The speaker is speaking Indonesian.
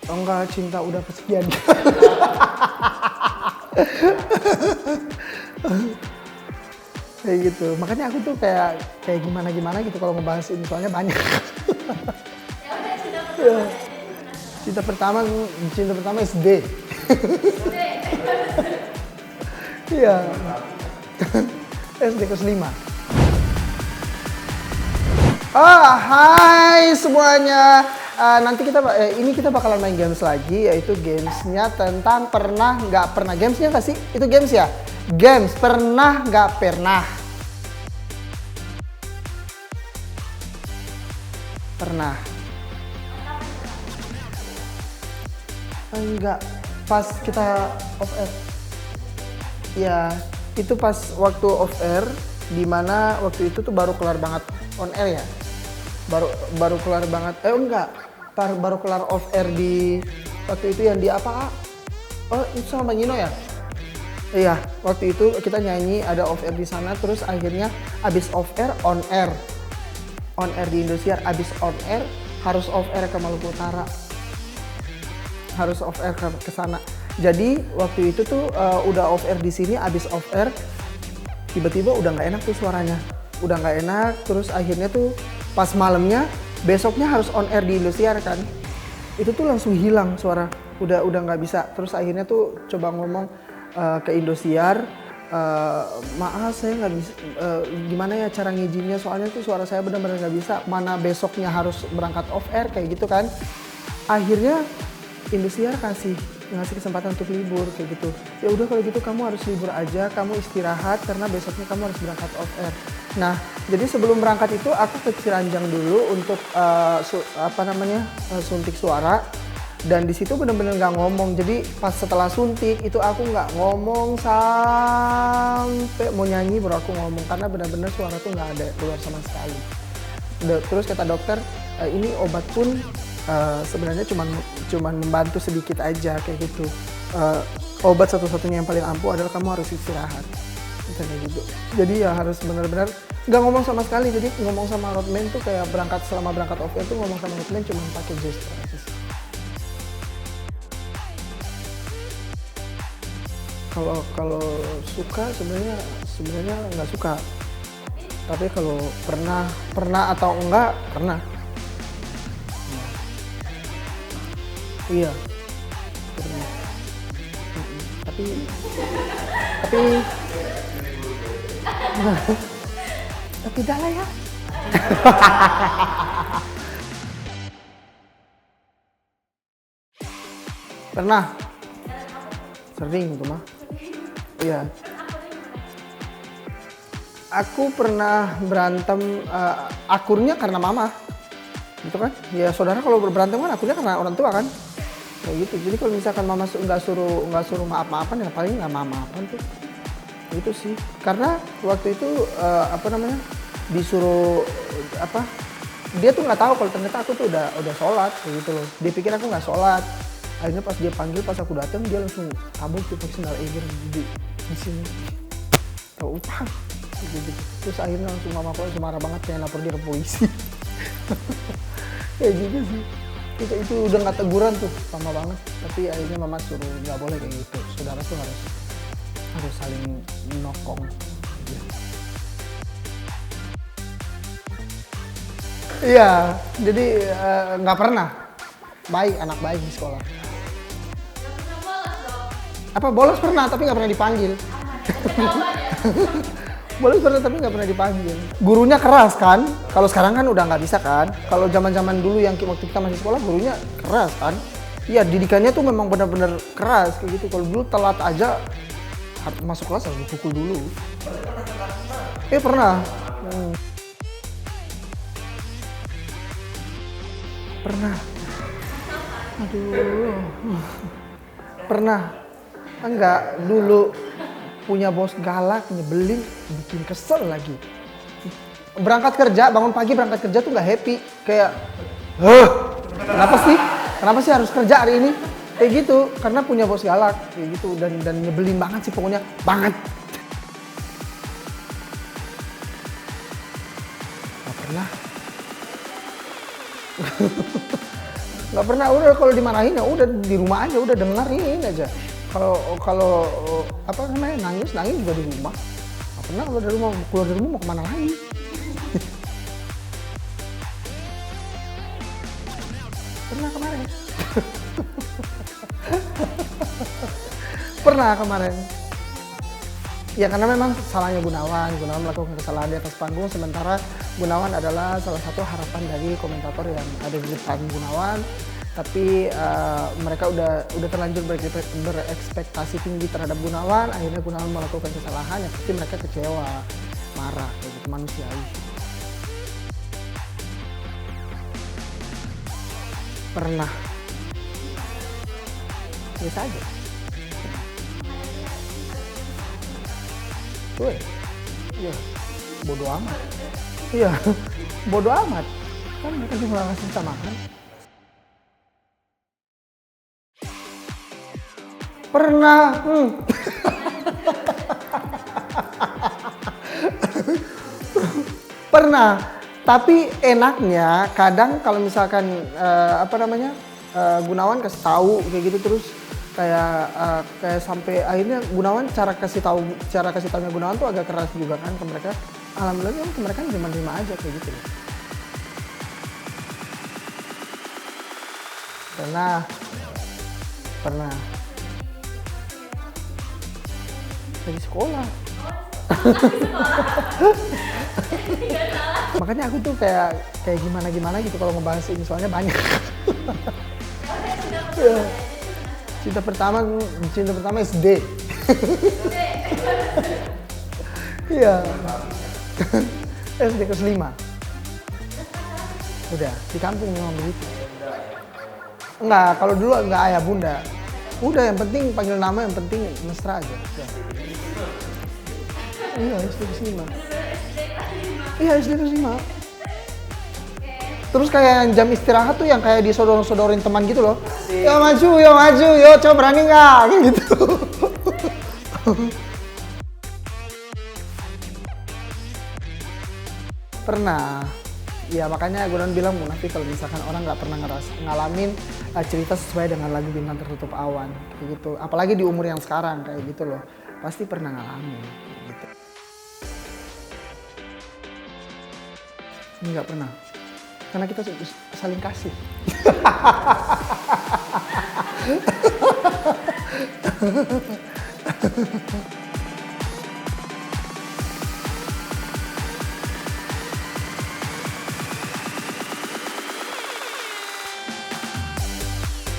Oh enggak, cinta udah kesekian. Kayak gitu. Makanya aku tuh kayak gimana gitu kalau ngebahas ini, soalnya banyak. Ya udah, cinta pertama aja gimana? Cinta pertama SD. Iya. SD kelas 5. Hai semuanya. Nanti ini kita bakalan main games lagi, yaitu gamesnya tentang pernah nggak pernah. Gamesnya nggak sih? Itu games ya? Games pernah nggak pernah. Pernah. Enggak, pas kita off air. Ya, itu pas waktu off air, dimana waktu itu tuh baru kelar banget on air ya. Baru kelar banget. Baru kelar off air di waktu itu yang di apa? Oh, itu sama Nino ya? Iya, waktu itu kita nyanyi ada off air di sana, terus akhirnya abis off air on air. On air di Indosiar, abis on air harus off air ke Maluku Utara. Harus off air ke sana. Jadi waktu itu tuh udah off air di sini, abis off air tiba-tiba udah nggak enak tuh suaranya. Udah nggak enak, terus akhirnya tuh pas malamnya besoknya harus on air di Indosiar kan. Itu tuh langsung hilang suara. Udah nggak bisa. Terus akhirnya tuh coba ngomong ke Indosiar, maaf saya nggak bisa, gimana ya cara ngizinnya, soalnya tuh suara saya benar-benar nggak bisa, mana besoknya harus berangkat off air kayak gitu kan. Akhirnya Indosiar ngasih kesempatan untuk libur kayak gitu. Ya udah kalau gitu kamu harus libur aja, kamu istirahat karena besoknya kamu harus berangkat off air. Nah, jadi sebelum berangkat itu aku ke Ciranjang dulu untuk suntik suara. Dan di situ bener-bener nggak ngomong. Jadi pas setelah suntik itu aku nggak ngomong sampai mau nyanyi baru aku ngomong, karena bener-bener suara tuh nggak ada keluar sama sekali. Terus kata dokter, ini obat pun sebenarnya cuman membantu sedikit aja kayak gitu. Obat satu-satunya yang paling ampuh adalah kamu harus istirahat. Kayak gitu. Jadi ya harus benar-benar nggak ngomong sama sekali. Jadi ngomong sama roadman tuh kayak selama berangkat off air tuh ngomong sama roadman cuma pakai gesture aja sih. Kalau suka sebenarnya nggak suka. Tapi kalau pernah atau enggak pernah. Iya. Pernah. Tapi dah lah ya. Pernah. Sering itu mah. Iya. Aku pernah berantem, akurnya karena mama. Gitu kan? Ya saudara kalau berantem kan akurnya karena orang tua kan. Kayak gitu. Jadi kalau misalkan mama nggak suruh maaf-maafan, ya paling nggak maaf-maafan tuh. Itu sih. Karena waktu itu disuruh dia tuh nggak tahu kalau ternyata aku tuh udah sholat kayak gitu loh. Dia pikir aku nggak sholat. Akhirnya pas dia panggil, pas aku datang dia langsung kabur tuh pakai sendal eger di sini. Tahu upah. Gitu. Terus akhirnya langsung mamaku langsung marah banget, pengen lapor dia ke polisi. Kayak gitu sih. Itu udah nggak teguran tuh, lama banget. Tapi akhirnya mama suruh nggak boleh kayak gitu. Saudara tuh harus saling nokong. Iya, jadi nggak pernah. Anak baik di sekolah. Gak pernah bolos dong. Apa bolos pernah tapi nggak pernah dipanggil. Bolos pernah tapi nggak pernah dipanggil. Gurunya keras kan? Kalau sekarang kan udah nggak bisa kan? Kalau zaman-zaman dulu yang waktu kita masih sekolah gurunya keras kan? Iya, didikannya tuh memang benar-benar keras kayak gitu. Kalau dulu telat aja masuk kelas harus dipukul dulu. Pernah. Pernah. Aduh. Pernah. Enggak, dulu punya bos galak, nyebelin, bikin kesel lagi. Berangkat kerja, bangun pagi berangkat kerja tuh nggak happy. Kayak, Kenapa sih harus kerja hari ini? Kayak gitu, karena punya bos galak, kayak gitu. Dan nyebelin banget sih pokoknya, banget. Nggak Nggak pernah, udah kalau dimarahin ya udah di rumah aja, udah dengerin aja. Kalau apa namanya nangis juga di rumah. Nggak pernah kalau dari rumah, keluar dari rumah mau kemana lagi? Pernah kemarin. Pernah kemarin. Ya karena memang salahnya Gunawan melakukan kesalahan di atas panggung, sementara Gunawan adalah salah satu harapan dari komentator yang ada di depan Gunawan. Tapi mereka udah terlanjur berekspektasi tinggi terhadap Gunawan, akhirnya Gunawan melakukan kesalahan, ya pasti mereka kecewa, marah, kayak gitu, manusiawi. Pernah. Biasa aja. Tuh, iya, bodo amat. Iya, bodo amat. Kan mereka juga nggak ngasih kita makan. Pernah. Pernah. Tapi enaknya kadang kalau misalkan Gunawan kasih tahu kayak gitu terus kayak sampai akhirnya Gunawan cara kasih tahunya Gunawan tuh agak keras juga kan ke mereka. Alhamdulillah ke mereka terima aja kayak gitu. Pernah dari sekolah. Makanya aku tuh kayak gimana gitu kalau ngebahas ini soalnya banyak. Cinta pertama SD. Iya. SD kelas 5. Udah, di kampung memang begitu. Enggak, kalau dulu enggak ayah bunda. Udah yang penting panggil nama, yang penting mesra aja. Udah. Iya, SD kelas 5. Iya, SD kelas 5. Terus kayak jam istirahat tuh yang kayak disodor-sodorin teman gitu loh. Yo maju, yo coba berani nggak? Kayak gitu. Pernah. Ya makanya Gunawan bilang munafik kalau misalkan orang nggak pernah ngalamin cerita sesuai dengan lagu Bintang Tertutup Awan. Kayak gitu. Apalagi di umur yang sekarang kayak gitu loh. Pasti pernah ngalamin. Gitu. Nggak pernah. Karena kita saling kasih.